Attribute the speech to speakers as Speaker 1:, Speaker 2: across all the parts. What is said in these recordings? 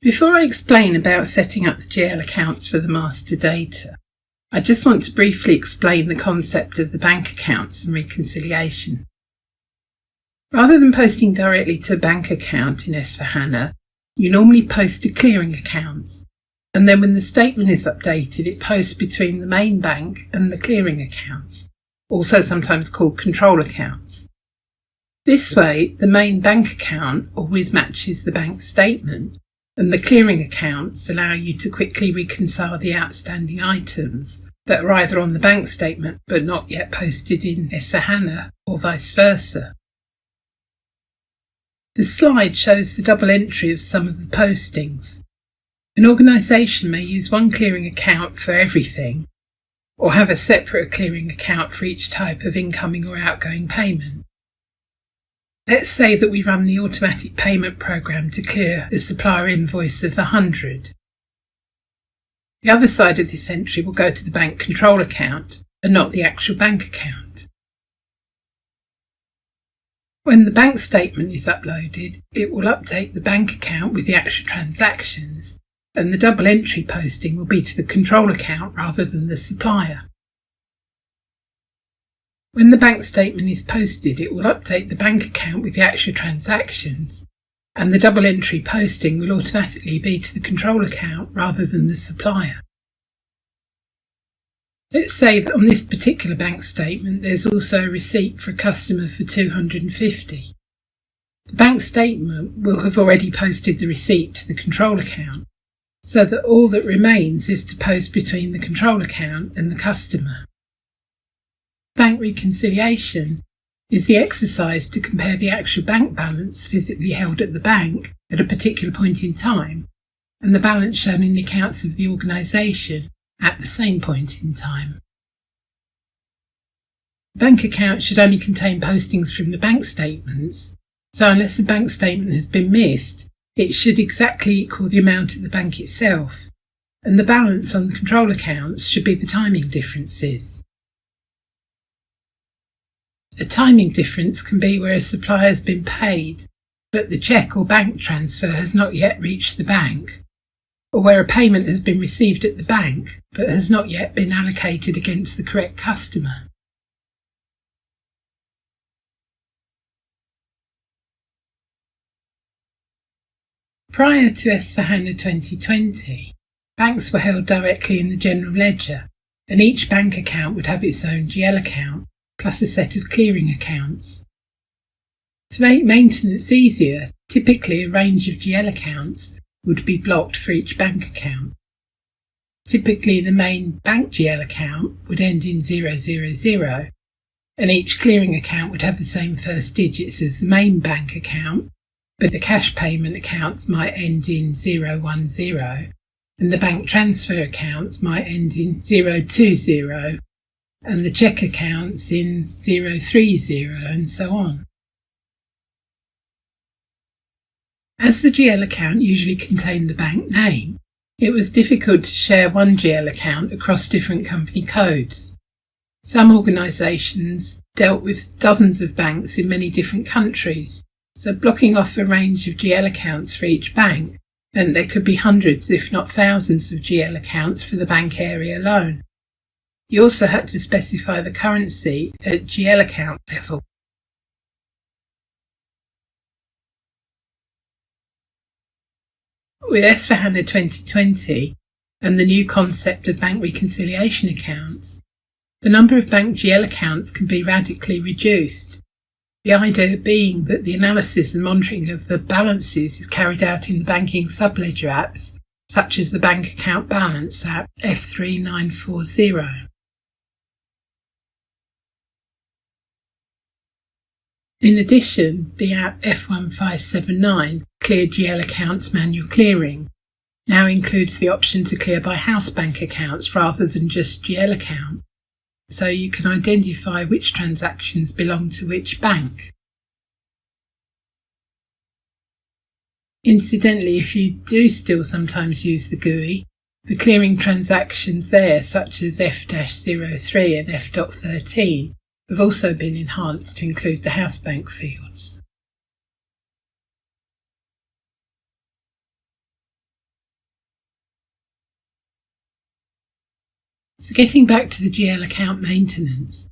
Speaker 1: Before I explain about setting up the GL accounts for the master data, I just want to briefly explain the concept of the bank accounts and reconciliation. Rather than posting directly to a bank account in S4HANA, you normally post to clearing accounts, and then when the statement is updated, it posts between the main bank and the clearing accounts, also sometimes called control accounts. This way, the main bank account always matches the bank statement, and the clearing accounts allow you to quickly reconcile the outstanding items that are either on the bank statement but not yet posted in S4HANA or vice versa. The slide shows the double entry of some of the postings. An organisation may use one clearing account for everything, or have a separate clearing account for each type of incoming or outgoing payment. Let's say that we run the automatic payment program to clear a supplier invoice of 100. The other side of this entry will go to the bank control account and not the actual bank account. When the bank statement is uploaded, it will update the bank account with the actual transactions, and the double entry posting will be to the control account rather than the supplier. When the bank statement is posted, it will update the bank account with the actual transactions, and the double entry posting will automatically be to the control account rather than the supplier. Let's say that on this particular bank statement there's also a receipt for a customer for 250. The bank statement will have already posted the receipt to the control account, so that all that remains is to post between the control account and the customer. Bank reconciliation is the exercise to compare the actual bank balance physically held at the bank at a particular point in time and the balance shown in the accounts of the organisation at the same point in time. The bank account should only contain postings from the bank statements, so unless a bank statement has been missed, it should exactly equal the amount at the bank itself, and the balance on the control accounts should be the timing differences. A timing difference can be where a supplier has been paid, but the cheque or bank transfer has not yet reached the bank, or where a payment has been received at the bank but has not yet been allocated against the correct customer. Prior to S4HANA 2020, banks were held directly in the general ledger, and each bank account would have its own GL account, plus a set of clearing accounts. To make maintenance easier, typically a range of GL accounts would be blocked for each bank account. Typically the main bank GL account would end in 000, and each clearing account would have the same first digits as the main bank account, but the cash payment accounts might end in 010, and the bank transfer accounts might end in 020, and the cheque accounts in 030, and so on. As the GL account usually contained the bank name, it was difficult to share one GL account across different company codes. Some organisations dealt with dozens of banks in many different countries, so blocking off a range of GL accounts for each bank meant there could be hundreds if not thousands of GL accounts for the bank area alone. You also had to specify the currency at GL account level. With S4HANA 2020 and the new concept of bank reconciliation accounts, the number of bank GL accounts can be radically reduced. The idea being that the analysis and monitoring of the balances is carried out in the banking subledger apps, such as the Bank Account Balance app F3940. In addition, the app F1579, Clear GL Accounts Manual Clearing, now includes the option to clear by house bank accounts rather than just GL account, so you can identify which transactions belong to which bank. Incidentally, if you do still sometimes use the GUI, the clearing transactions there, such as F-03 and F.13, have also been enhanced to include the house bank fields. So getting back to the GL account maintenance,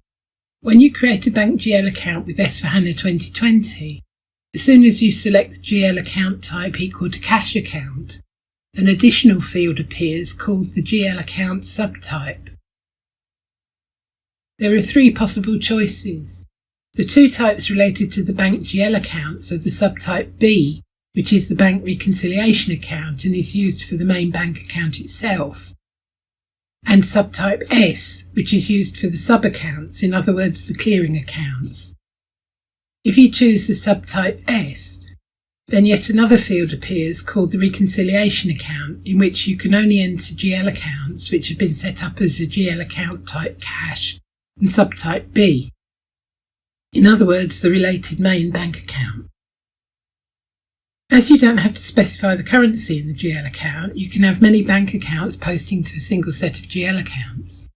Speaker 1: when you create a bank GL account with S/4HANA 2020, as soon as you select the GL account type equal to cash account, an additional field appears called the GL account subtype. There are three possible choices. The two types related to the bank GL accounts are the subtype B, which is the bank reconciliation account and is used for the main bank account itself, and subtype S, which is used for the sub-accounts, in other words, the clearing accounts. If you choose the subtype S, then yet another field appears called the reconciliation account, in which you can only enter GL accounts which have been set up as a GL account type cash and subtype B. In other words, the related main bank account. As you don't have to specify the currency in the GL account, you can have many bank accounts posting to a single set of GL accounts.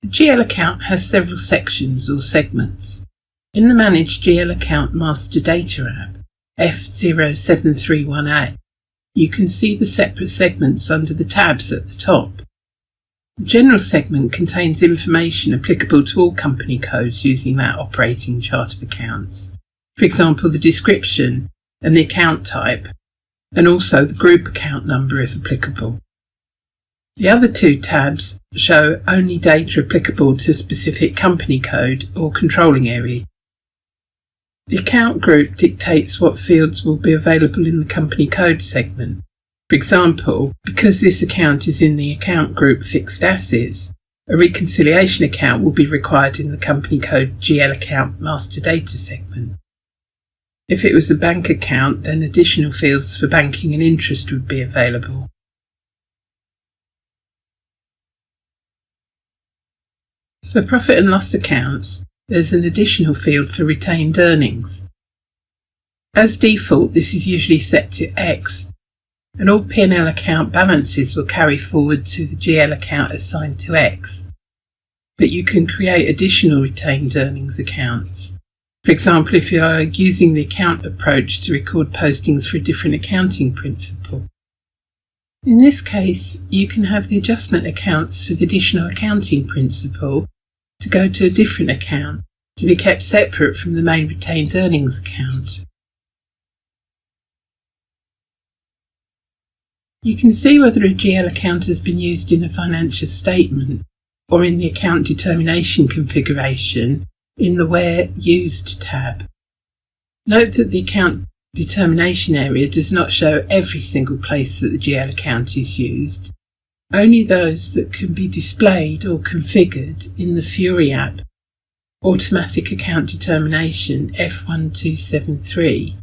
Speaker 1: The GL account has several sections or segments. In the Manage GL Account Master Data app, F0731A, you can see the separate segments under the tabs at the top. The General segment contains information applicable to all company codes using that operating chart of accounts. For example, the description and the account type, and also the group account number if applicable. The other two tabs show only data applicable to a specific company code or controlling area. The account group dictates what fields will be available in the company code segment. For example, because this account is in the account group fixed assets, a reconciliation account will be required in the company code GL account master data segment. If it was a bank account, then additional fields for banking and interest would be available. For profit and loss accounts, there's an additional field for retained earnings. As default, this is usually set to X, and all P&L account balances will carry forward to the GL account assigned to X. But you can create additional retained earnings accounts. For example, if you are using the account approach to record postings for a different accounting principle. In this case, you can have the adjustment accounts for the additional accounting principle to go to a different account to be kept separate from the main retained earnings account. You can see whether a GL account has been used in a financial statement or in the account determination configuration in the Where Used tab. Note that the account determination area does not show every single place that the GL account is used, only those that can be displayed or configured in the Fiori app, Automatic Account Determination F1273.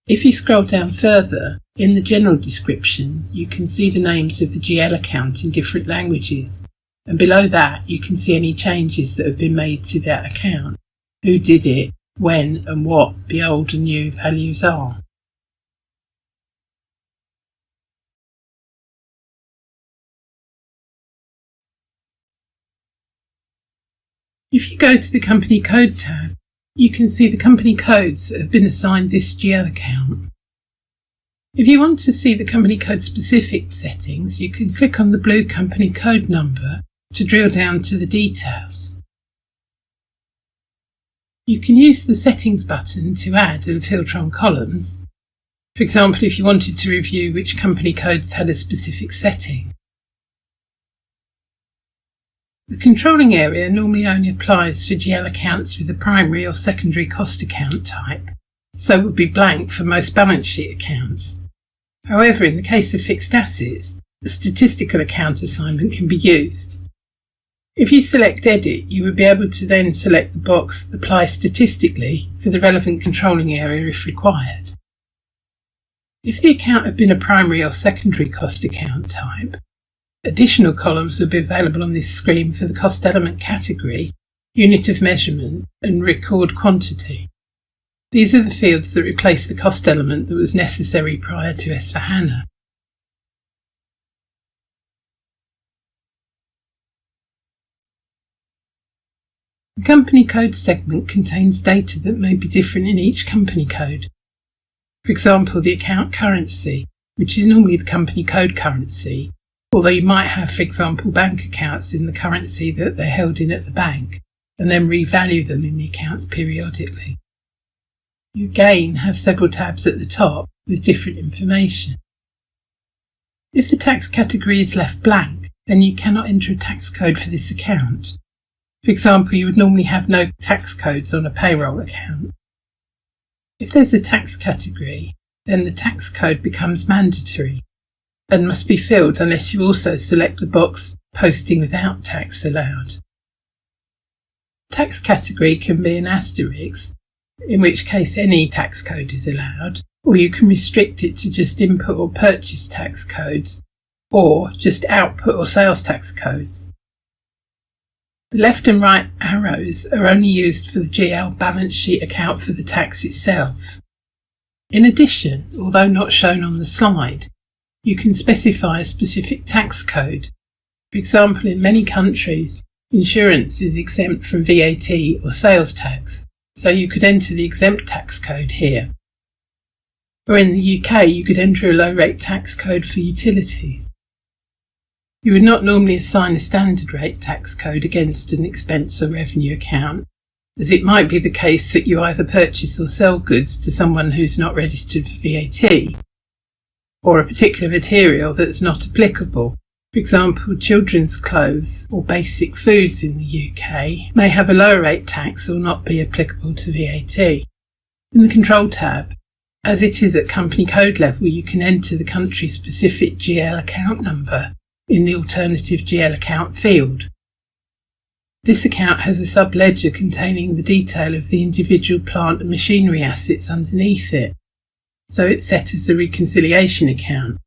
Speaker 1: If you scroll down further, in the general description, you can see the names of the GL account in different languages, and below that you can see any changes that have been made to that account, who did it, when and what the old and new values are. If you go to the Company Code tab, you can see the company codes that have been assigned this GL account. If you want to see the company code specific settings, you can click on the blue company code number to drill down to the details. You can use the settings button to add and filter on columns. For example, if you wanted to review which company codes had a specific setting. The controlling area normally only applies for GL accounts with a primary or secondary cost account type, so would be blank for most balance sheet accounts. However, in the case of fixed assets, a statistical account assignment can be used. If you select Edit, you would be able to then select the box Apply Statistically for the relevant controlling area if required. If the account had been a primary or secondary cost account type, additional columns will be available on this screen for the cost element category, unit of measurement, and record quantity. These are the fields that replace the cost element that was necessary prior to S/4HANA. The company code segment contains data that may be different in each company code. For example, the account currency, which is normally the company code currency, although you might have, for example, bank accounts in the currency that they're held in at the bank, and then revalue them in the accounts periodically. You again have several tabs at the top with different information. If the tax category is left blank, then you cannot enter a tax code for this account. For example, you would normally have no tax codes on a payroll account. If there's a tax category, then the tax code becomes mandatory and must be filled unless you also select the box Posting without tax allowed. Tax category can be an asterisk, in which case any tax code is allowed, or you can restrict it to just input or purchase tax codes, or just output or sales tax codes. The left and right arrows are only used for the GL balance sheet account for the tax itself. In addition, although not shown on the slide, you can specify a specific tax code. For example, in many countries, insurance is exempt from VAT or sales tax, so you could enter the exempt tax code here. Or in the UK, you could enter a low rate tax code for utilities. You would not normally assign a standard rate tax code against an expense or revenue account, as it might be the case that you either purchase or sell goods to someone who's not registered for VAT, or a particular material that's not applicable. For example, children's clothes or basic foods in the UK may have a lower rate tax or not be applicable to VAT. In the Control tab, as it is at company code level, you can enter the country-specific GL account number in the alternative GL account field. This account has a sub-ledger containing the detail of the individual plant and machinery assets underneath it, so it's set as a reconciliation account.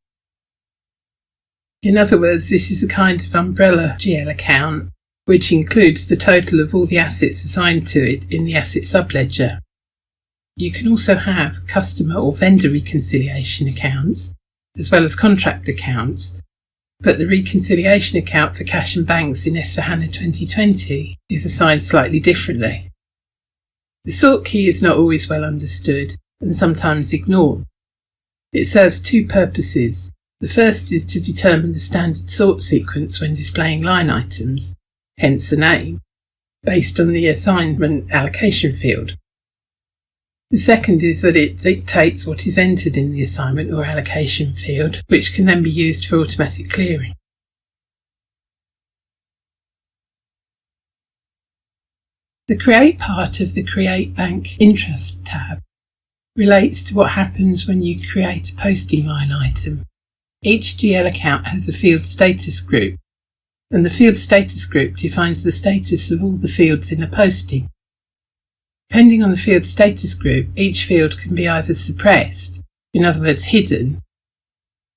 Speaker 1: In other words, this is a kind of umbrella GL account, which includes the total of all the assets assigned to it in the asset sub-ledger. You can also have customer or vendor reconciliation accounts, as well as contract accounts, but the reconciliation account for cash and banks in S/4HANA 2020 is assigned slightly differently. The sort key is not always well understood and sometimes ignored. It serves two purposes. The first is to determine the standard sort sequence when displaying line items, hence the name, based on the assignment allocation field. The second is that it dictates what is entered in the assignment or allocation field, which can then be used for automatic clearing. The Create part of the Create Bank Interest tab relates to what happens when you create a posting line item. Each GL account has a field status group, and the field status group defines the status of all the fields in a posting. Depending on the field status group, each field can be either suppressed, in other words hidden,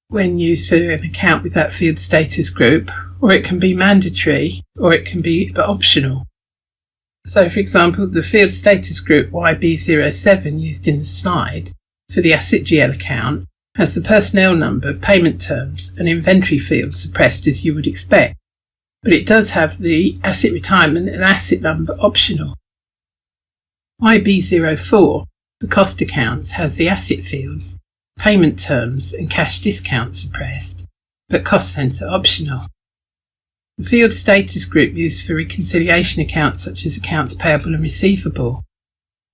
Speaker 1: when used for an account with that field status group, or it can be mandatory, or it can be optional. So for example, the field status group YB07 used in the slide for the asset GL account has the personnel number, payment terms and inventory fields suppressed as you would expect, but it does have the asset retirement and asset number optional. YB04 for cost accounts has the asset fields, payment terms and cash discount suppressed, but cost centre optional. The field status group used for reconciliation accounts such as accounts payable and receivable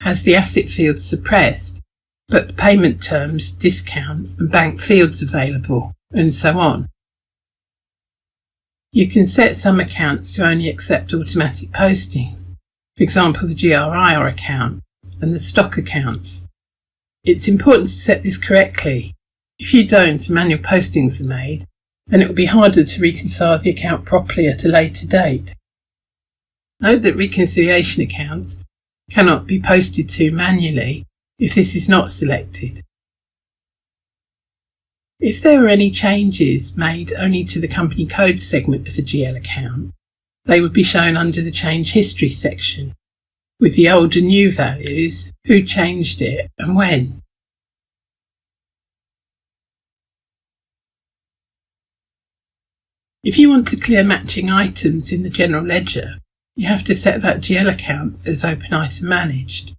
Speaker 1: has the asset fields suppressed, but the payment terms, discount and bank fields available, and so on. You can set some accounts to only accept automatic postings. For example, the GRIR account and the stock accounts. It's important to set this correctly. If you don't and manual postings are made, then it will be harder to reconcile the account properly at a later date. Note that reconciliation accounts cannot be posted to manually if this is not selected. If there are any changes made only to the company code segment of the GL account, they would be shown under the Change History section, with the old and new values, who changed it and when. If you want to clear matching items in the general ledger, you have to set that GL account as Open Item Managed.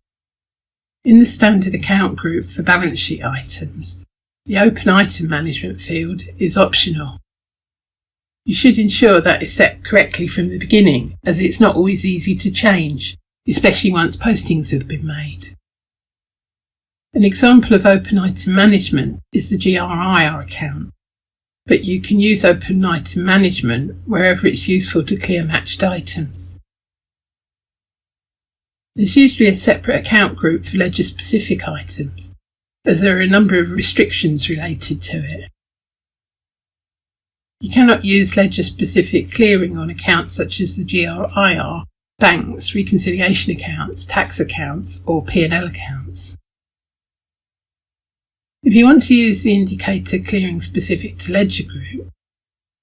Speaker 1: In the Standard Account group for balance sheet items, the Open Item Management field is optional. You should ensure that is set correctly from the beginning, as it's not always easy to change, especially once postings have been made. An example of Open Item Management is the GRIR account, but you can use Open Item Management wherever it's useful to clear matched items. There's usually a separate account group for ledger-specific items, as there are a number of restrictions related to it. You cannot use ledger-specific clearing on accounts such as the GRIR, banks, reconciliation accounts, tax accounts, or P&L accounts. If you want to use the indicator clearing specific to ledger group,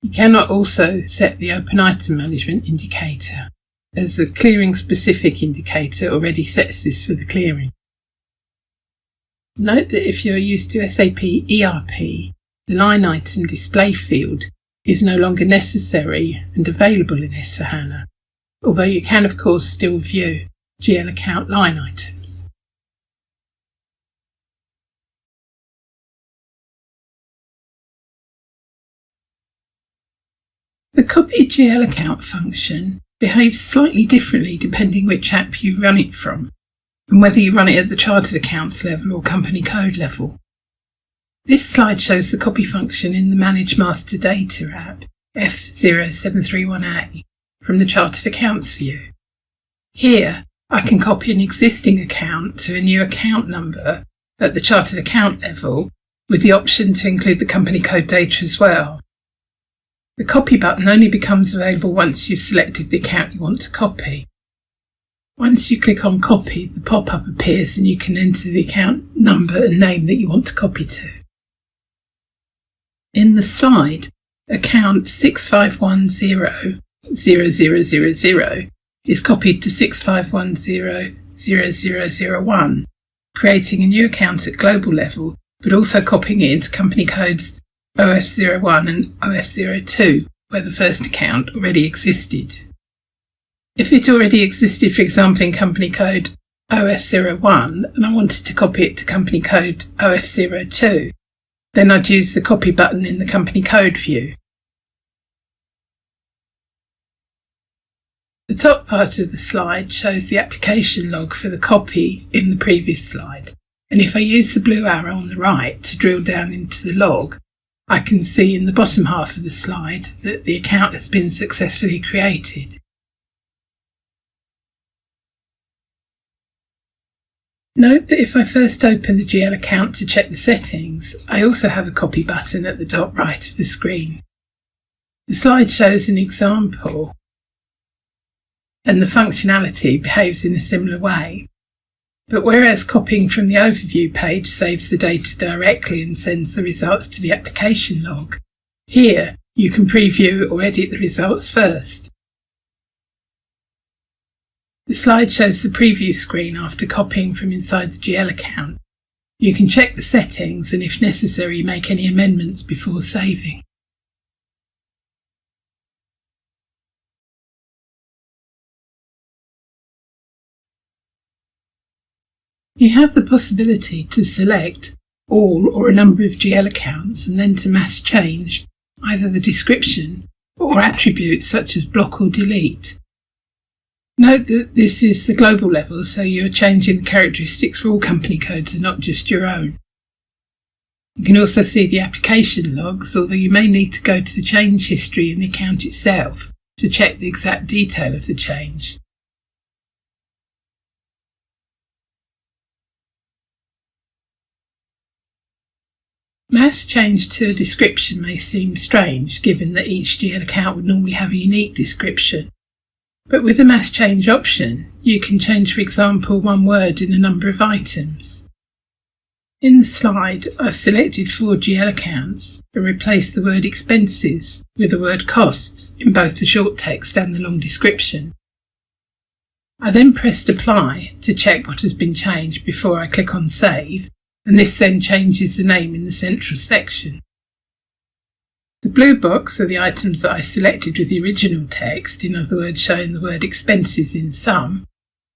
Speaker 1: you cannot also set the Open Item Management indicator, as the clearing specific indicator already sets this for the clearing. Note that if you're used to SAP ERP, the line item display field is no longer necessary and available in S/4HANA, although you can of course still view GL account line items. The copy GL account function behaves slightly differently depending which app you run it from, and whether you run it at the chart of accounts level or company code level. This slide shows the copy function in the Manage Master Data app, F0731A, from the chart of accounts view. Here, I can copy an existing account to a new account number at the chart of account level, with the option to include the company code data as well. The copy button only becomes available once you've selected the account you want to copy. Once you click on Copy, the pop-up appears and you can enter the account number and name that you want to copy to. In the slide, account 65100000 is copied to 65100001, creating a new account at global level, but also copying it into company codes OF01 and OF02, where the first account already existed. If it already existed, for example, in company code OF01, and I wanted to copy it to company code OF02, then I'd use the copy button in the company code view. The top part of the slide shows the application log for the copy in the previous slide, and if I use the blue arrow on the right to drill down into the log, I can see in the bottom half of the slide that the account has been successfully created. Note that if I first open the GL account to check the settings, I also have a copy button at the top right of the screen. The slide shows an example, and the functionality behaves in a similar way. But whereas copying from the overview page saves the data directly and sends the results to the application log, here you can preview or edit the results first. The slide shows the preview screen after copying from inside the GL account. You can check the settings and, if necessary, make any amendments before saving. You have the possibility to select all or a number of GL accounts and then to mass change either the description or attributes such as block or delete. Note that this is the global level, so you are changing the characteristics for all company codes and not just your own. You can also see the application logs, although you may need to go to the change history in the account itself to check the exact detail of the change. Mass change to a description may seem strange, given that each GL account would normally have a unique description. But with the mass change option, you can change, for example, one word in a number of items. In the slide, I've selected 4 GL accounts and replaced the word expenses with the word costs in both the short text and the long description. I then pressed apply to check what has been changed before I click on save, and this then changes the name in the central section. The blue box are the items that I selected with the original text, in other words showing the word expenses in sum,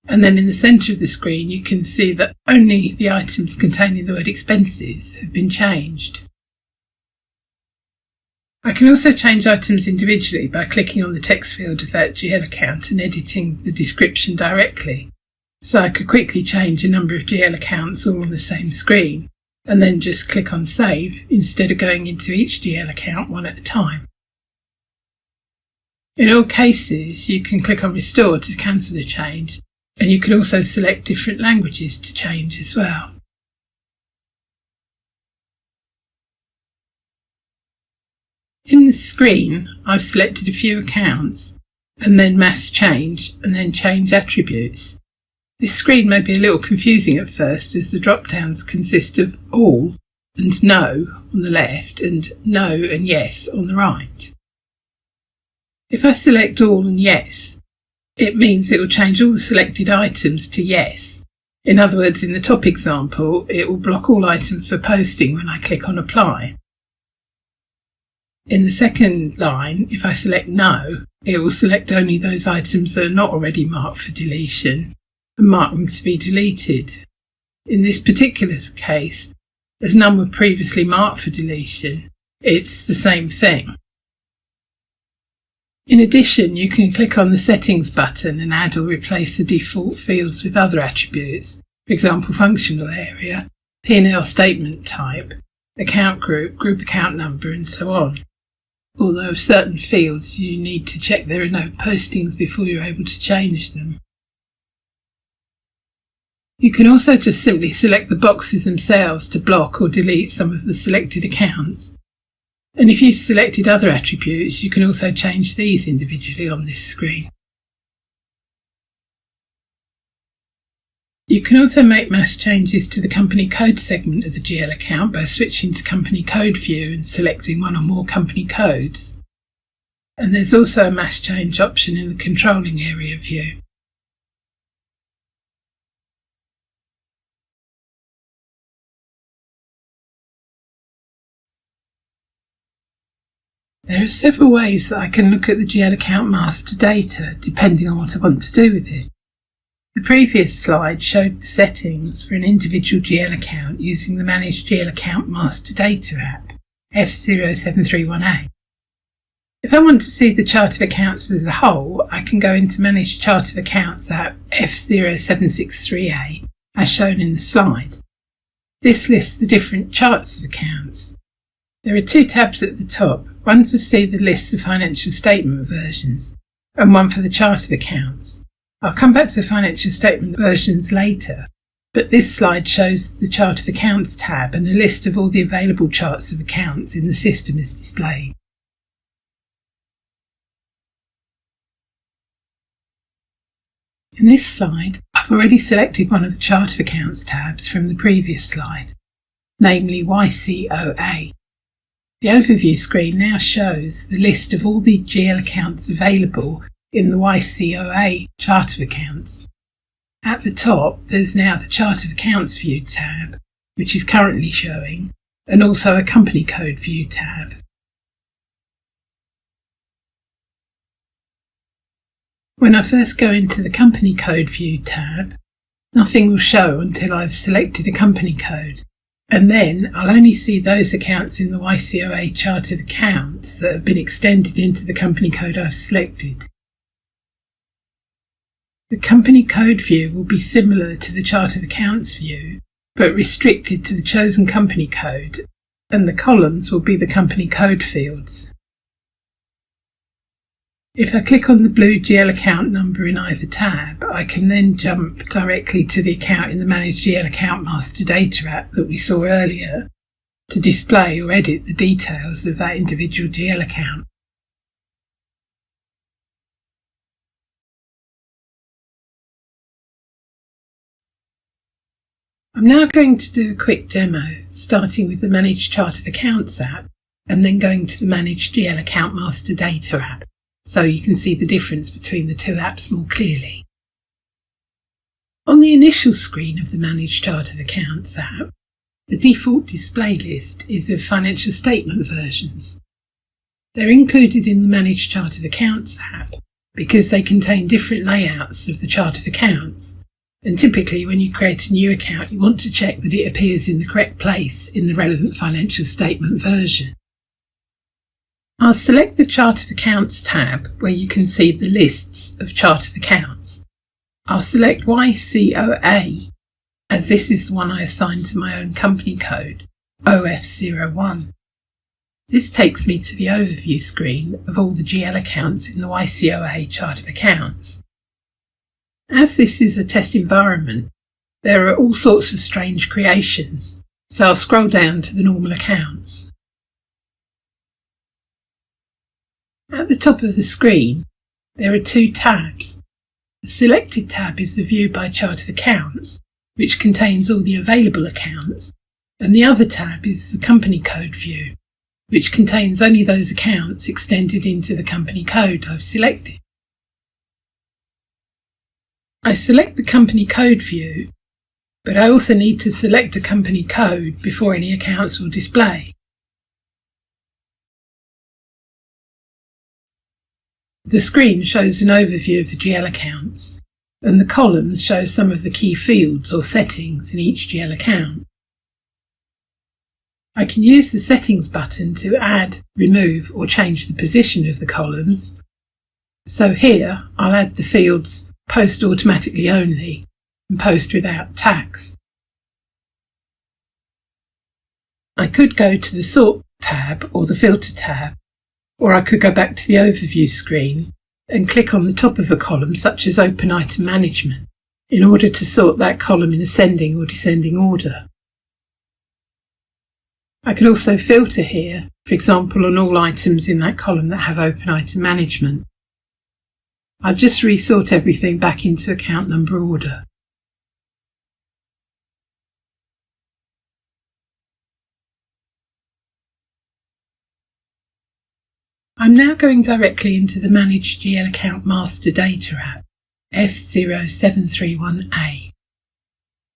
Speaker 1: and then in the centre of the screen you can see that only the items containing the word expenses have been changed. I can also change items individually by clicking on the text field of that GL account and editing the description directly. So I could quickly change a number of GL accounts all on the same screen, and then just click on Save instead of going into each GL account one at a time. In all cases, you can click on Restore to cancel a change, and you can also select different languages to change as well. In the screen, I've selected a few accounts, and then Mass Change, and then Change Attributes. This screen may be a little confusing at first, as the drop-downs consist of All and No on the left, and No and Yes on the right. If I select All and Yes, it means it will change all the selected items to Yes. In other words, in the top example, it will block all items for posting when I click on Apply. In the second line, if I select No, it will select only those items that are not already marked for deletion and mark them to be deleted. In this particular case, as none were previously marked for deletion, it's the same thing. In addition, you can click on the Settings button and add or replace the default fields with other attributes, for example functional area, P&L statement type, account group, group account number and so on. Although certain fields you need to check there are no postings before you're able to change them. You can also just simply select the boxes themselves to block or delete some of the selected accounts. And if you've selected other attributes, you can also change these individually on this screen. You can also make mass changes to the company code segment of the GL account by switching to company code view and selecting one or more company codes. And there's also a mass change option in the controlling area view. There are several ways that I can look at the GL account master data, depending on what I want to do with it. The previous slide showed the settings for an individual GL account using the Manage GL Account Master Data app, F0731A. If I want to see the chart of accounts as a whole, I can go into Manage Chart of Accounts app F0763A, as shown in the slide. This lists the different charts of accounts. There are two tabs at the top, one to see the list of financial statement versions, and one for the chart of accounts. I'll come back to the financial statement versions later, but this slide shows the Chart of Accounts tab and a list of all the available charts of accounts in the system is displayed. In this slide, I've already selected one of the Chart of Accounts tabs from the previous slide, namely YCOA. The overview screen now shows the list of all the GL accounts available in the YCOA Chart of Accounts. At the top, there's now the Chart of Accounts View tab, which is currently showing, and also a Company Code View tab. When I first go into the Company Code View tab, nothing will show until I've selected a company code, and then I'll only see those accounts in the YCOA Chart of Accounts that have been extended into the company code I've selected. The company code view will be similar to the Chart of Accounts view, but restricted to the chosen company code, and the columns will be the company code fields. If I click on the blue GL account number in either tab, I can then jump directly to the account in the Manage GL Account Master Data app that we saw earlier to display or edit the details of that individual GL account. I'm now going to do a quick demo, starting with the Manage Chart of Accounts app and then going to the Manage GL Account Master Data app, so you can see the difference between the two apps more clearly. On the initial screen of the Manage Chart of Accounts app, the default display list is of financial statement versions. They're included in the Manage Chart of Accounts app because they contain different layouts of the chart of accounts, and typically when you create a new account you want to check that it appears in the correct place in the relevant financial statement version. I'll select the Chart of Accounts tab where you can see the lists of Chart of Accounts. I'll select YCOA as this is the one I assigned to my own company code, OF01. This takes me to the overview screen of all the GL accounts in the YCOA Chart of Accounts. As this is a test environment, there are all sorts of strange creations, so I'll scroll down to the normal accounts. At the top of the screen, there are two tabs. The selected tab is the View by Chart of Accounts, which contains all the available accounts, and the other tab is the Company Code view, which contains only those accounts extended into the company code I've selected. I select the Company Code view, but I also need to select a company code before any accounts will display. The screen shows an overview of the GL accounts, and the columns show some of the key fields or settings in each GL account. I can use the Settings button to add, remove or change the position of the columns. So here I'll add the fields Post Automatically Only and Post Without Tax. I could go to the Sort tab or the Filter tab, or I could go back to the Overview screen and click on the top of a column such as Open Item Management in order to sort that column in ascending or descending order. I could also filter here, for example on all items in that column that have Open Item Management. I'll just resort everything back into account number order. I'm now going directly into the Manage GL Account Master Data app, F0731A.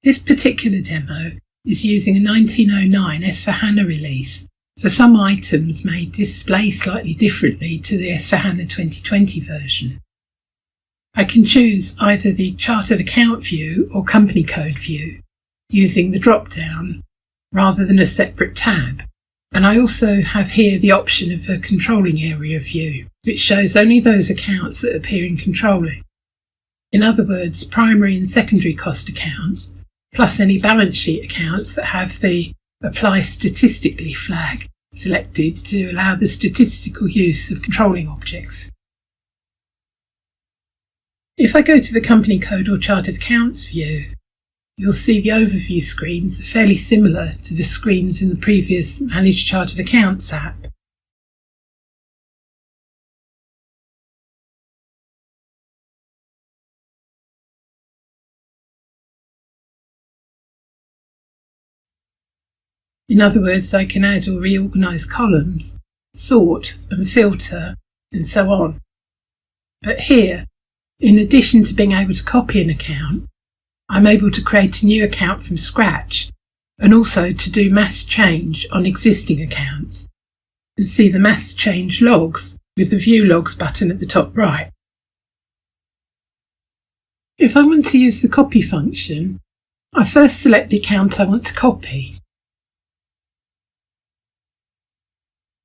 Speaker 1: This particular demo is using a 1909 S/4HANA release, so some items may display slightly differently to the S/4HANA 2020 version. I can choose either the Chart of Account view or Company Code view using the drop-down rather than a separate tab. And I also have here the option of a controlling area view, which shows only those accounts that appear in controlling. In other words, primary and secondary cost accounts, plus any balance sheet accounts that have the Apply Statistically flag selected to allow the statistical use of controlling objects. If I go to the Company Code or Chart of Accounts view, you'll see the overview screens are fairly similar to the screens in the previous Manage Chart of Accounts app. In other words, I can add or reorganise columns, sort and filter, and so on. But here, in addition to being able to copy an account, I'm able to create a new account from scratch and also to do mass change on existing accounts and see the mass change logs with the View Logs button at the top right. If I want to use the copy function, I first select the account I want to copy.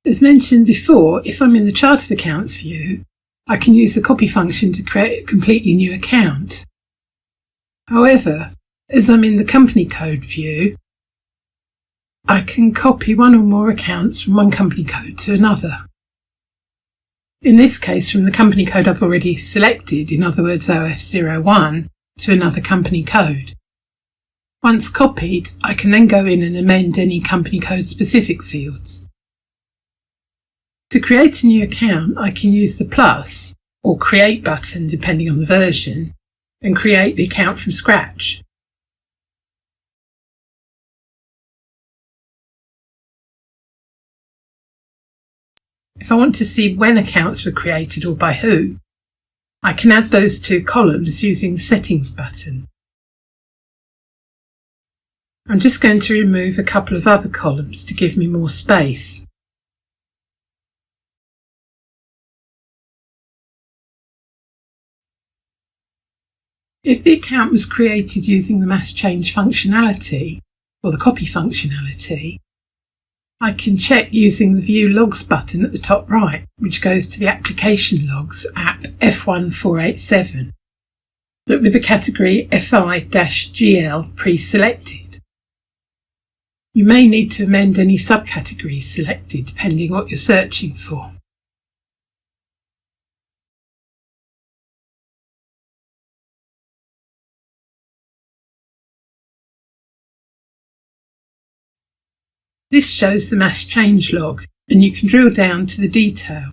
Speaker 1: As mentioned before, if I'm in the Chart of Accounts view, I can use the copy function to create a completely new account. However, as I'm in the Company Code view, I can copy one or more accounts from one company code to another. In this case, from the company code I've already selected, in other words OF01, to another company code. Once copied, I can then go in and amend any company code specific fields. To create a new account, I can use the plus or create button depending on the version and create the account from scratch. If I want to see when accounts were created or by who, I can add those two columns using the Settings button. I'm just going to remove a couple of other columns to give me more space. If the account was created using the mass change functionality, or the copy functionality, I can check using the View Logs button at the top right, which goes to the Application Logs app F1487, but with the category FI-GL pre-selected. You may need to amend any subcategories selected depending what you're searching for. This shows the mass change log, and you can drill down to the detail.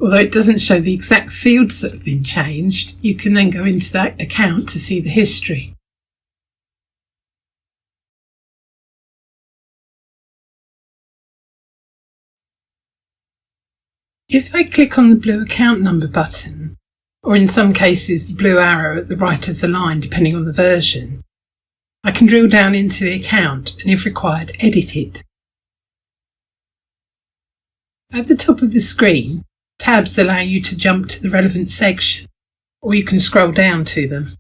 Speaker 1: Although it doesn't show the exact fields that have been changed, you can then go into that account to see the history. If I click on the blue account number button, or in some cases the blue arrow at the right of the line depending on the version, I can drill down into the account and if required edit it. At the top of the screen, tabs allow you to jump to the relevant section, or you can scroll down to them.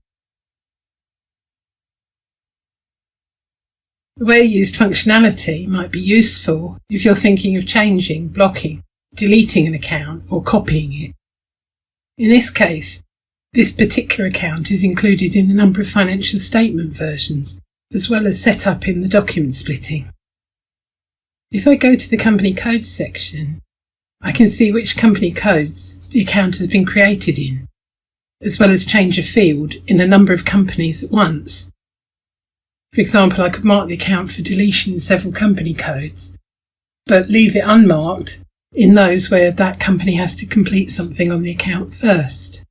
Speaker 1: The where used functionality might be useful if you're thinking of changing, blocking, deleting an account or copying it. In this case, this particular account is included in a number of financial statement versions, as well as set up in the document splitting. If I go to the company codes section, I can see which company codes the account has been created in, as well as change a field in a number of companies at once. For example, I could mark the account for deletion in several company codes, but leave it unmarked in those where that company has to complete something on the account first.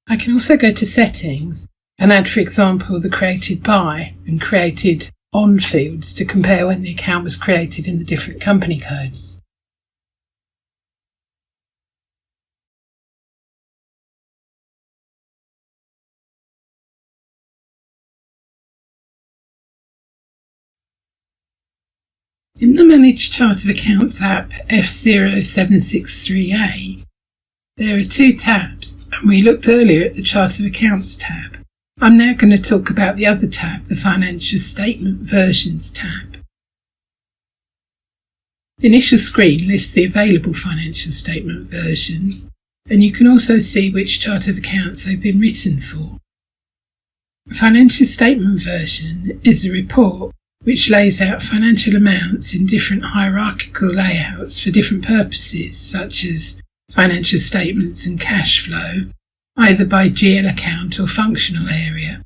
Speaker 1: I can also go to settings and add, for example, the created by and created on fields to compare when the account was created in the different company codes. In the Manage Chart of Accounts app F0763A, there are two tabs, and we looked earlier at the Chart of Accounts tab. I'm now going to talk about the other tab, the Financial Statement Versions tab. The initial screen lists the available financial statement versions, and you can also see which chart of accounts they've been written for. A financial statement version is a report which lays out financial amounts in different hierarchical layouts for different purposes, such as financial statements and cash flow, either by GL account or functional area.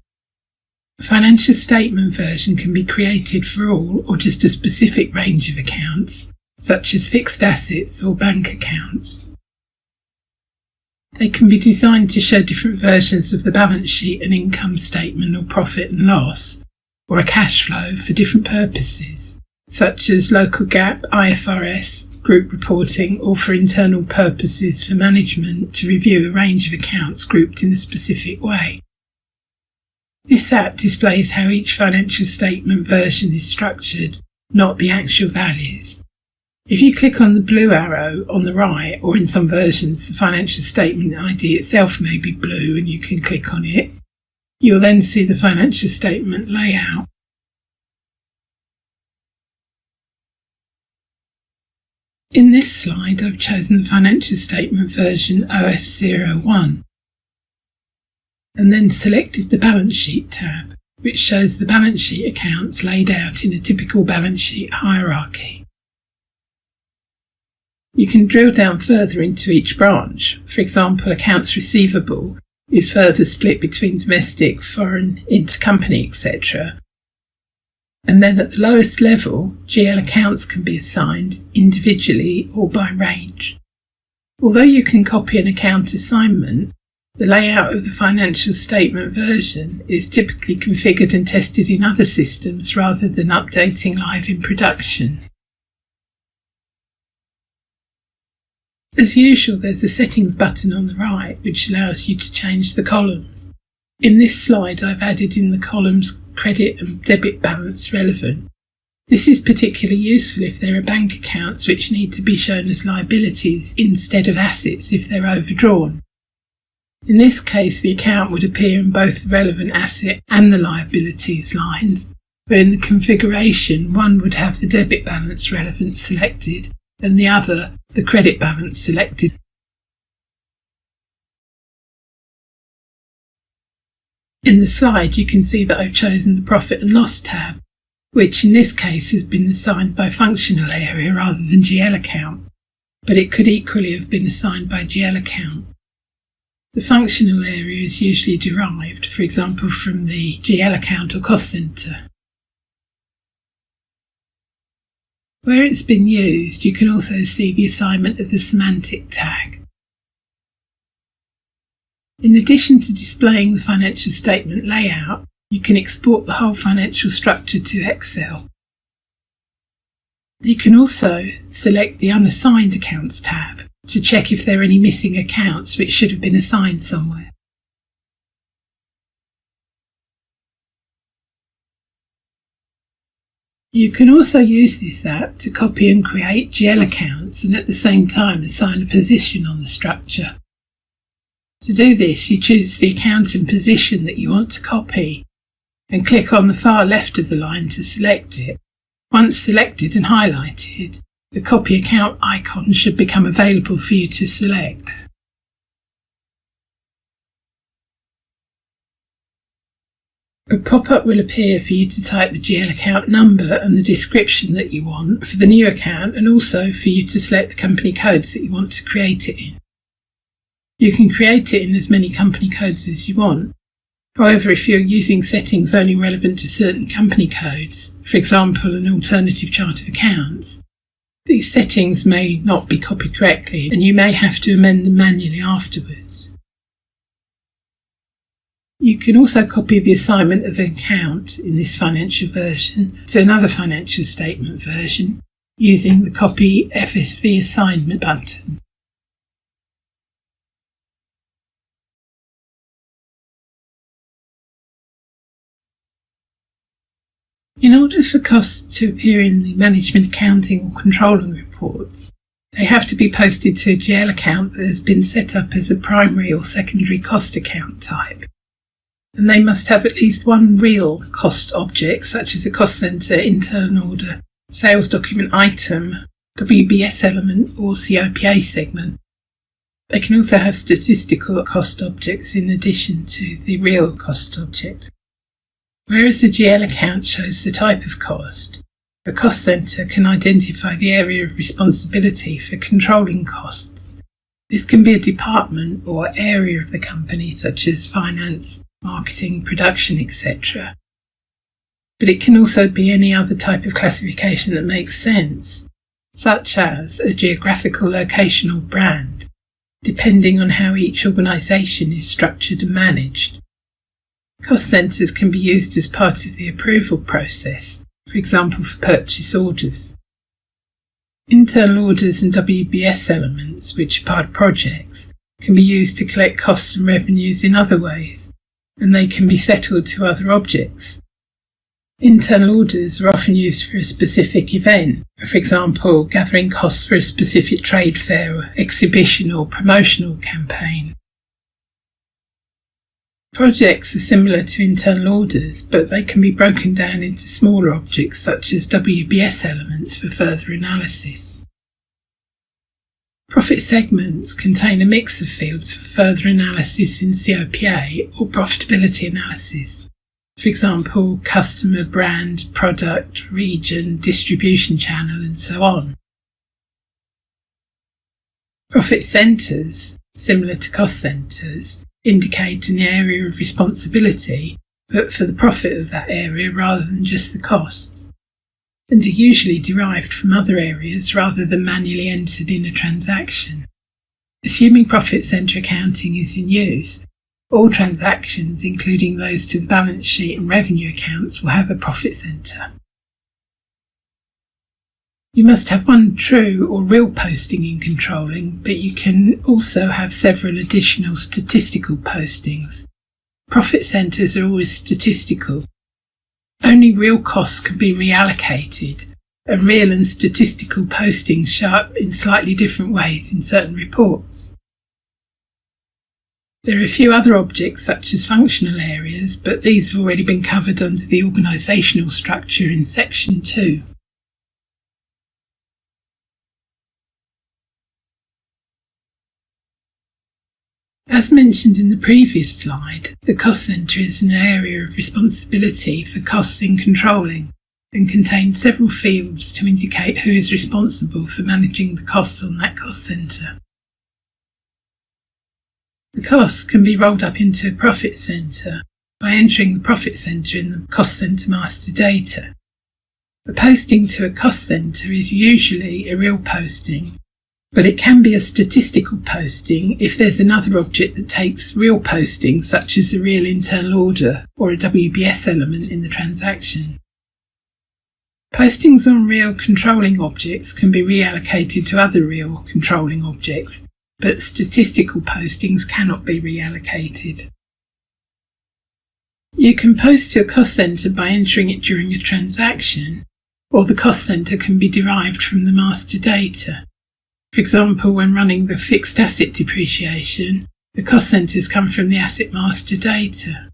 Speaker 1: A financial statement version can be created for all or just a specific range of accounts, such as fixed assets or bank accounts. They can be designed to show different versions of the balance sheet and income statement or profit and loss, or a cash flow for different purposes, such as local GAAP, IFRS, group reporting, or for internal purposes for management to review a range of accounts grouped in a specific way. This app displays how each financial statement version is structured, not the actual values. If you click on the blue arrow on the right, or in some versions the financial statement ID itself may be blue and you can click on it, you'll then see the financial statement layout. In this slide, I've chosen the financial statement version OF01 and then selected the balance sheet tab, which shows the balance sheet accounts laid out in a typical balance sheet hierarchy. You can drill down further into each branch. For example, accounts receivable is further split between domestic, foreign, intercompany, etc. And then at the lowest level, GL accounts can be assigned individually or by range. Although you can copy an account assignment, the layout of the financial statement version is typically configured and tested in other systems rather than updating live in production. As usual, there's a settings button on the right which allows you to change the columns. In this slide, I've added in the columns credit and debit balance relevant. This is particularly useful if there are bank accounts which need to be shown as liabilities instead of assets if they're overdrawn. In this case, the account would appear in both the relevant asset and the liabilities lines, but in the configuration, one would have the debit balance relevant selected and the other the credit balance selected. In the slide, you can see that I've chosen the Profit and Loss tab, which in this case has been assigned by functional area rather than GL account, but it could equally have been assigned by GL account. The functional area is usually derived, for example, from the GL account or cost centre. Where it's been used, you can also see the assignment of the semantic tag. In addition to displaying the financial statement layout, you can export the whole financial structure to Excel. You can also select the Unassigned Accounts tab to check if there are any missing accounts which should have been assigned somewhere. You can also use this app to copy and create GL accounts and at the same time assign a position on the structure. To do this, you choose the account and position that you want to copy and click on the far left of the line to select it. Once selected and highlighted, the copy account icon should become available for you to select. A pop-up will appear for you to type the GL account number and the description that you want for the new account, and also for you to select the company codes that you want to create it in. You can create it in as many company codes as you want. However, if you're using settings only relevant to certain company codes, for example an alternative chart of accounts, these settings may not be copied correctly and you may have to amend them manually afterwards. You can also copy the assignment of an account in this financial version to another financial statement version using the Copy FSV Assignment button. In order for costs to appear in the management accounting or controlling reports, they have to be posted to a GL account that has been set up as a primary or secondary cost account type. And they must have at least one real cost object, such as a cost centre, internal order, sales document item, WBS element or COPA segment. They can also have statistical cost objects in addition to the real cost object. Whereas the GL account shows the type of cost, the cost centre can identify the area of responsibility for controlling costs. This can be a department or area of the company, such as finance, marketing, production, etc. But it can also be any other type of classification that makes sense, such as a geographical location or brand, depending on how each organisation is structured and managed. Cost centres can be used as part of the approval process, for example for purchase orders. Internal orders and WBS elements, which are part of projects, can be used to collect costs and revenues in other ways, and they can be settled to other objects. Internal orders are often used for a specific event, for example, gathering costs for a specific trade fair, exhibition or promotional campaign. Projects are similar to internal orders, but they can be broken down into smaller objects such as WBS elements for further analysis. Profit segments contain a mix of fields for further analysis in COPA or profitability analysis. For example, customer, brand, product, region, distribution channel, and so on. Profit centres, similar to cost centres, indicate an area of responsibility, but for the profit of that area rather than just the costs, and are usually derived from other areas rather than manually entered in a transaction. Assuming profit centre accounting is in use, all transactions, including those to the balance sheet and revenue accounts, will have a profit centre. You must have one true or real posting in controlling, but you can also have several additional statistical postings. Profit centres are always statistical. Only real costs can be reallocated, and real and statistical postings show up in slightly different ways in certain reports. There are a few other objects such as functional areas, but these have already been covered under the organisational structure in section 2. As mentioned in the previous slide, the cost centre is an area of responsibility for costs in controlling and contains several fields to indicate who is responsible for managing the costs on that cost centre. The costs can be rolled up into a profit centre by entering the profit centre in the cost centre master data. A posting to a cost centre is usually a real posting, but it can be a statistical posting if there's another object that takes real postings, such as a real internal order or a WBS element in the transaction. Postings on real controlling objects can be reallocated to other real controlling objects, but statistical postings cannot be reallocated. You can post to a cost centre by entering it during a transaction, or the cost centre can be derived from the master data. For example, when running the fixed asset depreciation, the cost centres come from the asset master data.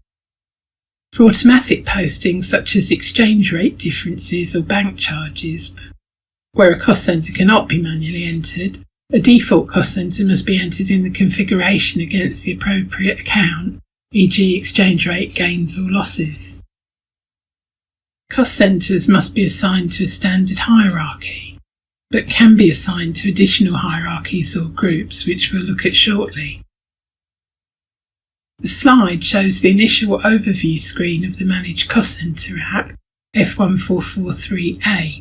Speaker 1: For automatic postings such as exchange rate differences or bank charges, where a cost centre cannot be manually entered, a default cost centre must be entered in the configuration against the appropriate account, e.g. exchange rate gains or losses. Cost centres must be assigned to a standard hierarchy, but can be assigned to additional hierarchies or groups, which we'll look at shortly. The slide shows the initial overview screen of the Manage Cost Centre app, F1443A.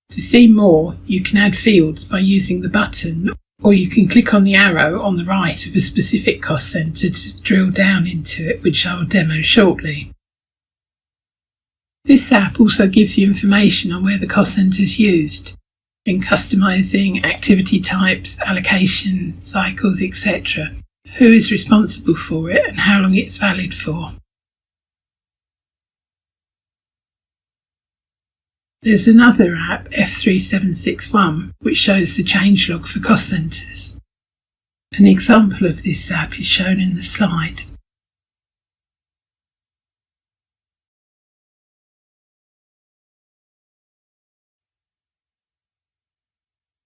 Speaker 1: To see more, you can add fields by using the button, or you can click on the arrow on the right of a specific cost centre to drill down into it, which I will demo shortly. This app also gives you information on where the cost centre is used, in customising, activity types, allocation, cycles, etc., who is responsible for it and how long it's valid for. There's another app, F3761, which shows the changelog for cost centres. An example of this app is shown in the slide.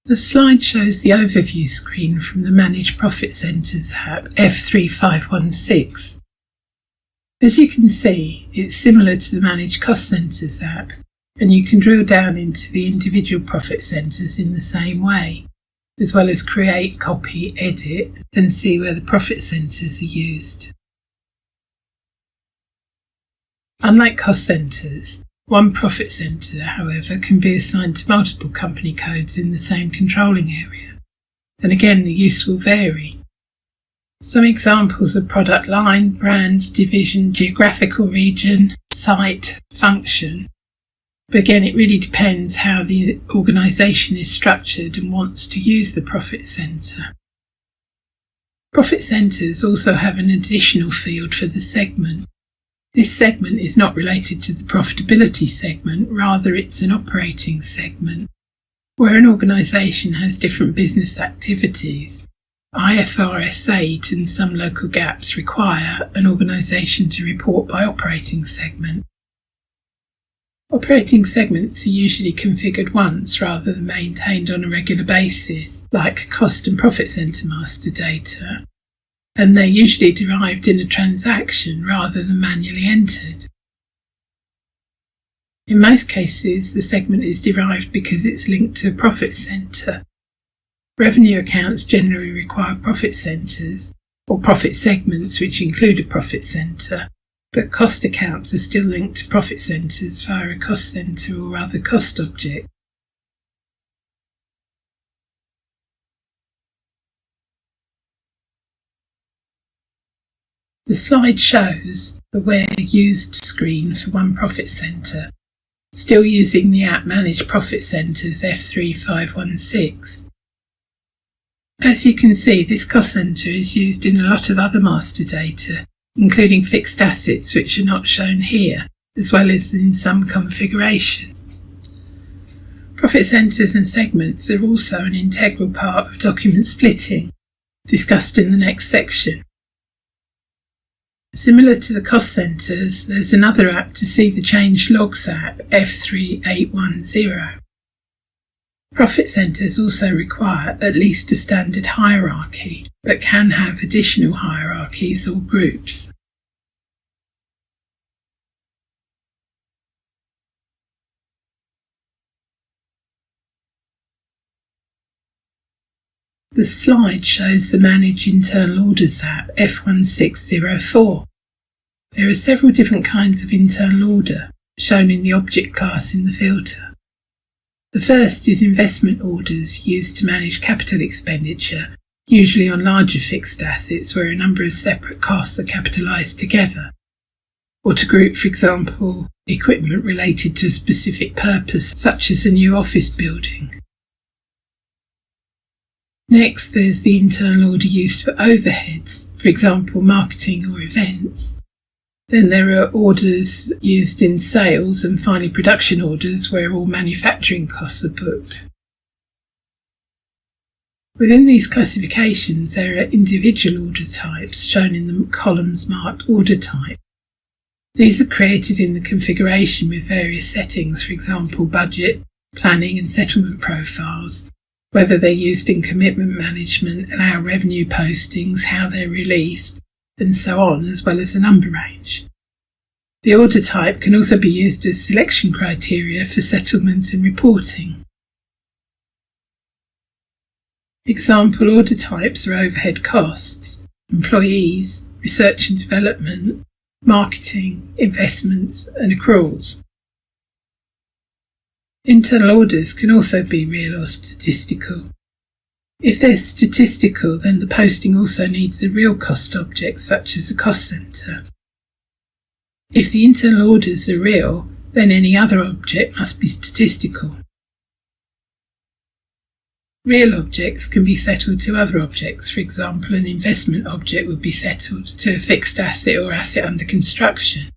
Speaker 1: The slide shows the overview screen from the Manage Profit Centres app, F3516. As you can see, it's similar to the Manage Cost Centres app, and you can drill down into the individual profit centres in the same way, as well as create, copy, edit, and see where the profit centres are used. Unlike cost centres, one profit centre, however, can be assigned to multiple company codes in the same controlling area, and again the use will vary. Some examples are product line, brand, division, geographical region, site, function. But again, it really depends how the organisation is structured and wants to use the profit centre. Profit centres also have an additional field for the segment. This segment is not related to the profitability segment, rather it's an operating segment. Where an organisation has different business activities, IFRS 8 and some local gaps require an organisation to report by operating segment. Operating segments are usually configured once rather than maintained on a regular basis, like cost and profit centre master data, and they're usually derived in a transaction rather than manually entered. In most cases, the segment is derived because it's linked to a profit centre. Revenue accounts generally require profit centres, or profit segments which include a profit centre, but cost accounts are still linked to profit centres via a cost centre or other cost object. The slide shows the Where Used screen for one profit centre, still using the app Manage Profit Centres F3516. As you can see, this cost centre is used in a lot of other master data, including fixed assets which are not shown here, as well as in some configuration. Profit centres and segments are also an integral part of document splitting, discussed in the next section. Similar to the cost centres, there's another app to see the change logs app, F3810. Profit centres also require at least a standard hierarchy, but can have additional hierarchies or groups. The slide shows the Manage Internal Orders app, F1604. There are several different kinds of internal order, shown in the object class in the filter. The first is investment orders used to manage capital expenditure, usually on larger fixed assets where a number of separate costs are capitalised together, or to group, for example, equipment related to a specific purpose, such as a new office building. Next, there's the internal order used for overheads, for example, marketing or events. Then there are orders used in sales and finally production orders where all manufacturing costs are booked. Within these classifications, there are individual order types shown in the columns marked order type. These are created in the configuration with various settings, for example, budget, planning and settlement profiles, whether they're used in commitment management, allow revenue postings, how they're released, and so on, as well as a number range. The order type can also be used as selection criteria for settlement and reporting. Example order types are overhead costs, employees, research and development, marketing, investments, and accruals. Internal orders can also be real or statistical. If they're statistical, then the posting also needs a real cost object, such as a cost centre. If the internal orders are real, then any other object must be statistical. Real objects can be settled to other objects. For example, an investment object would be settled to a fixed asset or asset under construction.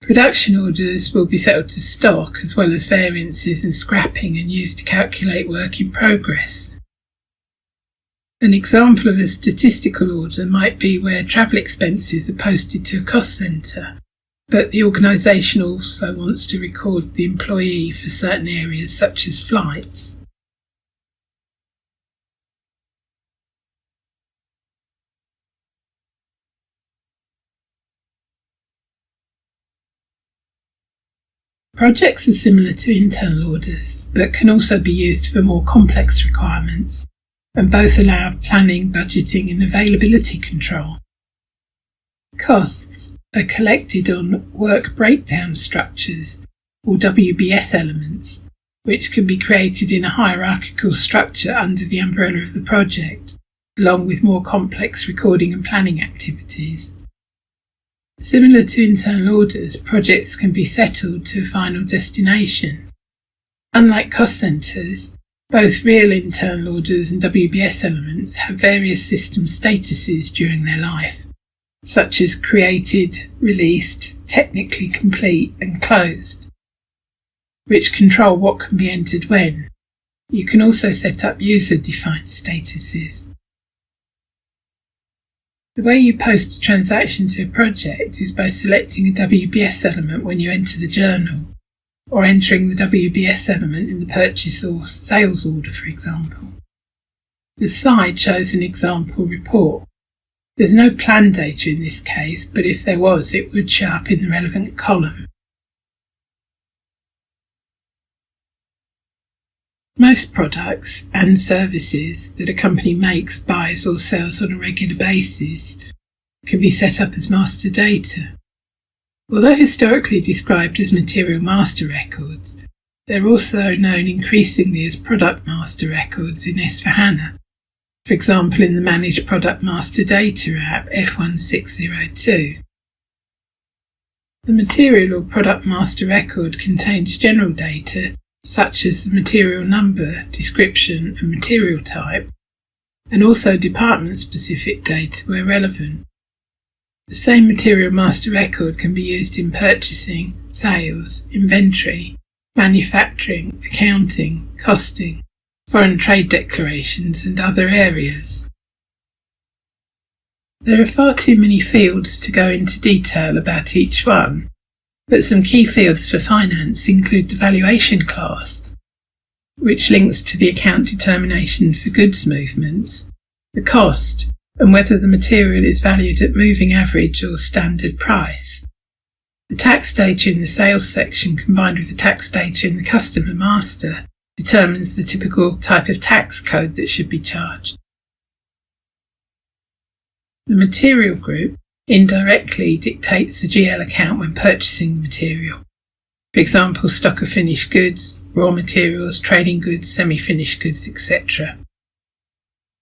Speaker 1: Production orders will be settled to stock, as well as variances and scrapping, and used to calculate work in progress. An example of a statistical order might be where travel expenses are posted to a cost centre, but the organisation also wants to record the employee for certain areas such as flights. Projects are similar to internal orders, but can also be used for more complex requirements, and both allow planning, budgeting and availability control. Costs are collected on work breakdown structures, or WBS elements, which can be created in a hierarchical structure under the umbrella of the project, along with more complex recording and planning activities. Similar to internal orders, projects can be settled to a final destination. Unlike cost centres, both real internal orders and WBS elements have various system statuses during their life, such as created, released, technically complete and closed, which control what can be entered when. You can also set up user-defined statuses. The way you post a transaction to a project is by selecting a WBS element when you enter the journal, or entering the WBS element in the purchase or sales order, for example. The slide shows an example report. There's no plan data in this case, but if there was, it would show up in the relevant column. Most products and services that a company makes, buys or sells on a regular basis can be set up as master data. Although historically described as material master records, they're also known increasingly as product master records in S/4HANA, for example in the Managed Product Master Data app F1602. The material or product master record contains general data such as the material number, description and material type, and also department-specific data where relevant. The same material master record can be used in purchasing, sales, inventory, manufacturing, accounting, costing, foreign trade declarations and other areas. There are far too many fields to go into detail about each one, but some key fields for finance include the valuation class, which links to the account determination for goods movements, the cost, and whether the material is valued at moving average or standard price. The tax data in the sales section combined with the tax data in the customer master determines the typical type of tax code that should be charged. The material group indirectly dictates the GL account when purchasing the material. For example, stock of finished goods, raw materials, trading goods, semi-finished goods, etc.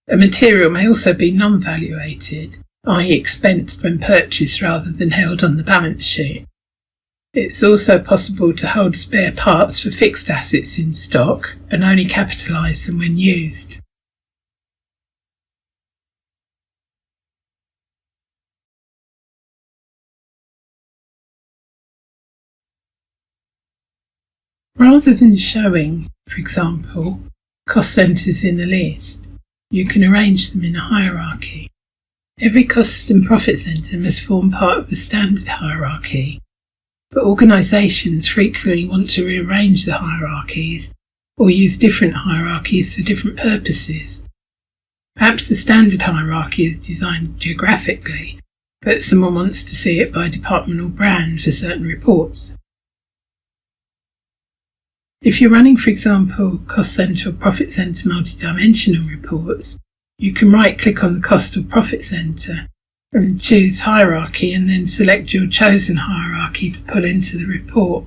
Speaker 1: A material may also be non-valuated, i.e. expensed when purchased rather than held on the balance sheet. It's also possible to hold spare parts for fixed assets in stock and only capitalise them when used. Rather than showing, for example, cost centres in a list, you can arrange them in a hierarchy. Every cost and profit centre must form part of a standard hierarchy, but organisations frequently want to rearrange the hierarchies or use different hierarchies for different purposes. Perhaps the standard hierarchy is designed geographically, but someone wants to see it by department or brand for certain reports. If you're running, for example, cost centre or profit centre multidimensional reports, you can right-click on the cost or profit centre and choose hierarchy and then select your chosen hierarchy to pull into the report.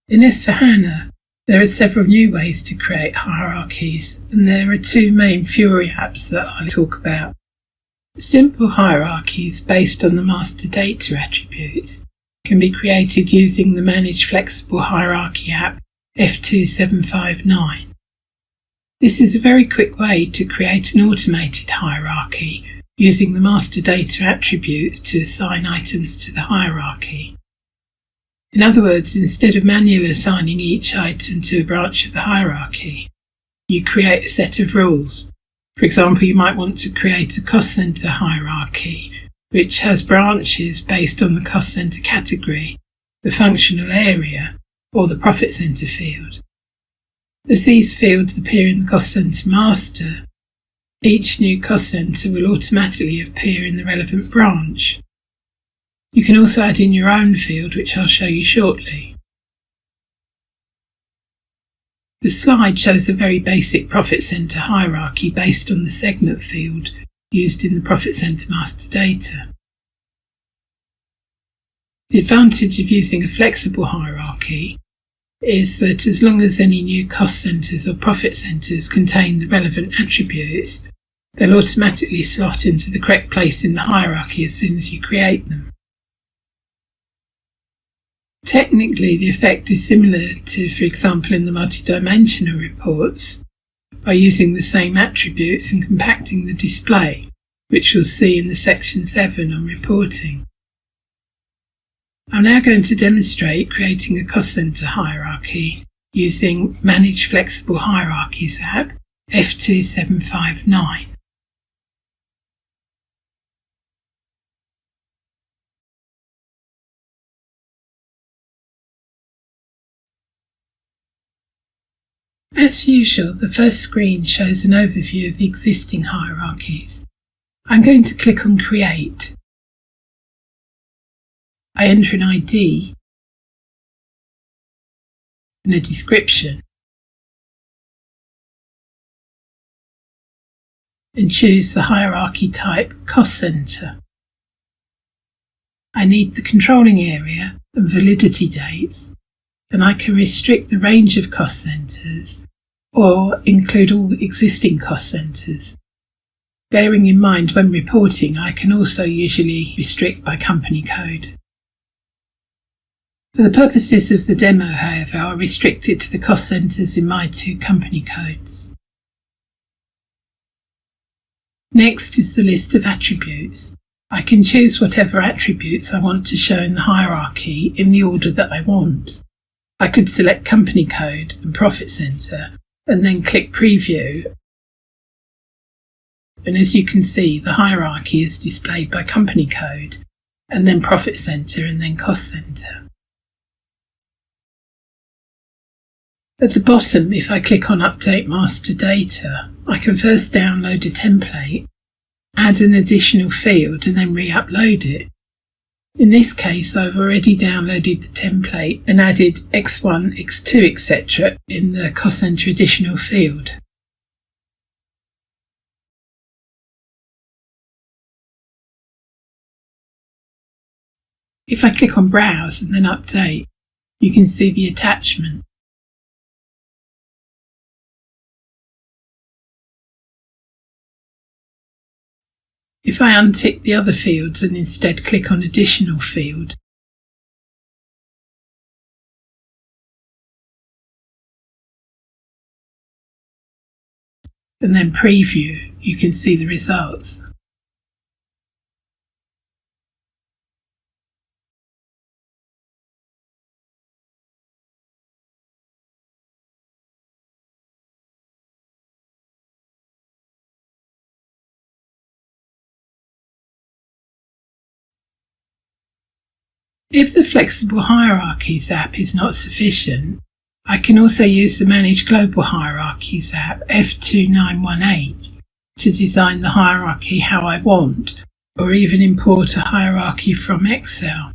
Speaker 1: In S/4HANA, there are several new ways to create hierarchies, and there are two main Fiori apps that I'll talk about. Simple hierarchies based on the master data attributes can be created using the Manage Flexible Hierarchy app F2759. This is a very quick way to create an automated hierarchy using the master data attributes to assign items to the hierarchy. In other words, instead of manually assigning each item to a branch of the hierarchy, you create a set of rules. For example, you might want to create a cost centre hierarchy, which has branches based on the cost centre category, the functional area, or the profit centre field. As these fields appear in the cost centre master, each new cost centre will automatically appear in the relevant branch. You can also add in your own field, which I'll show you shortly. The slide shows a very basic profit centre hierarchy based on the segment field used in the profit centre master data. The advantage of using a flexible hierarchy is that as long as any new cost centres or profit centres contain the relevant attributes, they'll automatically slot into the correct place in the hierarchy as soon as you create them. Technically, the effect is similar to, for example, in the multidimensional reports, by using the same attributes and compacting the display, which you'll see in the section 7 on reporting. I'm now going to demonstrate creating a cost centre hierarchy using Manage Flexible Hierarchies app F2759. As usual, the first screen shows an overview of the existing hierarchies. I'm going to click on Create. I enter an ID and a description and choose the hierarchy type Cost Centre. I need the controlling area and validity dates, and I can restrict the range of cost centres or include all existing cost centres. Bearing in mind when reporting, I can also usually restrict by company code. For the purposes of the demo, however, I'll restrict it to the cost centres in my two company codes. Next is the list of attributes. I can choose whatever attributes I want to show in the hierarchy in the order that I want. I could select company code and profit centre and then click preview. And as you can see, the hierarchy is displayed by company code and then profit centre and then cost centre. At the bottom, if I click on Update Master Data, I can first download a template, add an additional field and then re-upload it. In this case, I've already downloaded the template and added X1, X2, etc. in the cost centre additional field. If I click on Browse and then Update, you can see the attachment. If I untick the other fields and instead click on Additional Field, and then Preview, you can see the results. If the Flexible Hierarchies app is not sufficient, I can also use the Manage Global Hierarchies app F2918 to design the hierarchy how I want, or even import a hierarchy from Excel.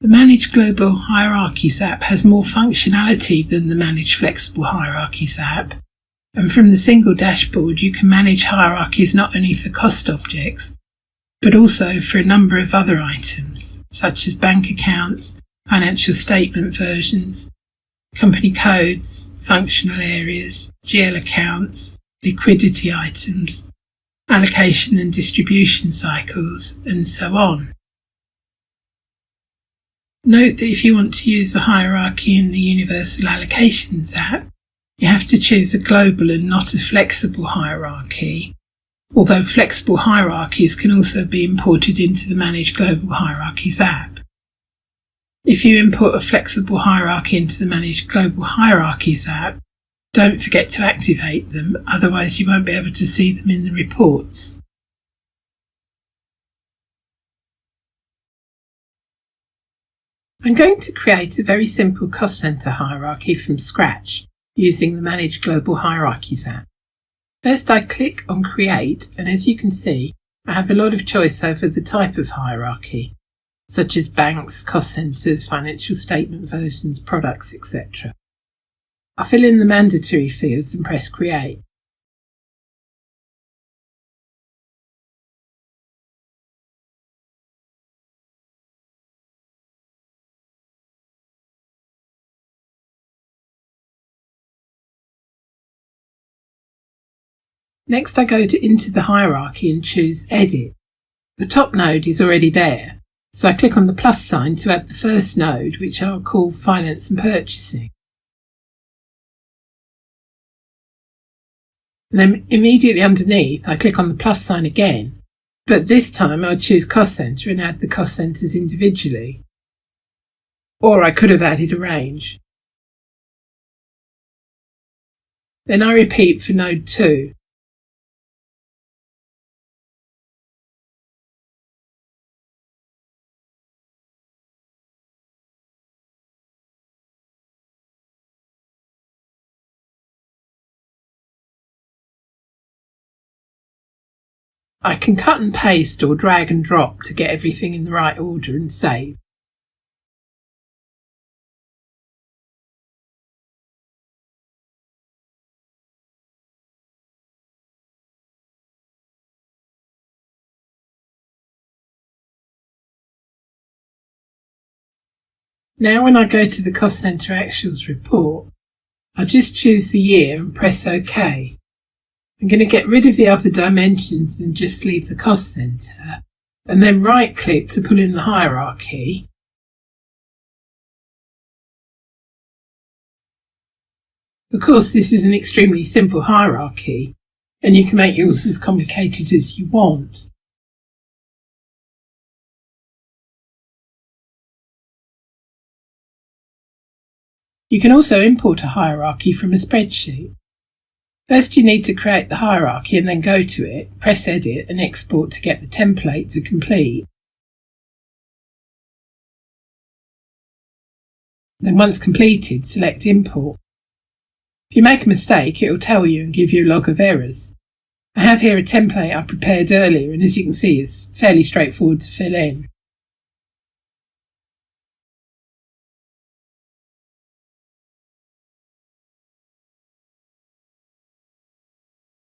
Speaker 1: The Manage Global Hierarchies app has more functionality than the Manage Flexible Hierarchies app, and from the single dashboard you can manage hierarchies not only for cost objects, but also for a number of other items, such as bank accounts, financial statement versions, company codes, functional areas, GL accounts, liquidity items, allocation and distribution cycles, and so on. Note that if you want to use a hierarchy in the Universal Allocations app, you have to choose a global and not a flexible hierarchy, although flexible hierarchies can also be imported into the Manage Global Hierarchies app. If you import a flexible hierarchy into the Manage Global Hierarchies app, don't forget to activate them, otherwise you won't be able to see them in the reports. I'm going to create a very simple cost centre hierarchy from scratch using the Manage Global Hierarchies app. First I click on Create, and as you can see, I have a lot of choice over the type of hierarchy, such as banks, cost centres, financial statement versions, products, etc. I fill in the mandatory fields and press Create. Next I go into the hierarchy and choose Edit. The top node is already there, so I click on the plus sign to add the first node, which I'll call Finance and Purchasing. And then immediately underneath I click on the plus sign again, but this time I'll choose Cost Centre and add the cost centres individually. Or I could have added a range. Then I repeat for node 2. I can cut and paste or drag and drop to get everything in the right order and save. Now when I go to the Cost Centre Actuals report, I'll just choose the year and press OK. I'm going to get rid of the other dimensions and just leave the cost centre, and then right click to pull in the hierarchy. Of course, this is an extremely simple hierarchy, and you can make yours as complicated as you want. You can also import a hierarchy from a spreadsheet. First, you need to create the hierarchy and then go to it, press Edit and Export to get the template to complete. Then once completed, select Import. If you make a mistake, it will tell you and give you a log of errors. I have here a template I prepared earlier, and as you can see, it's fairly straightforward to fill in.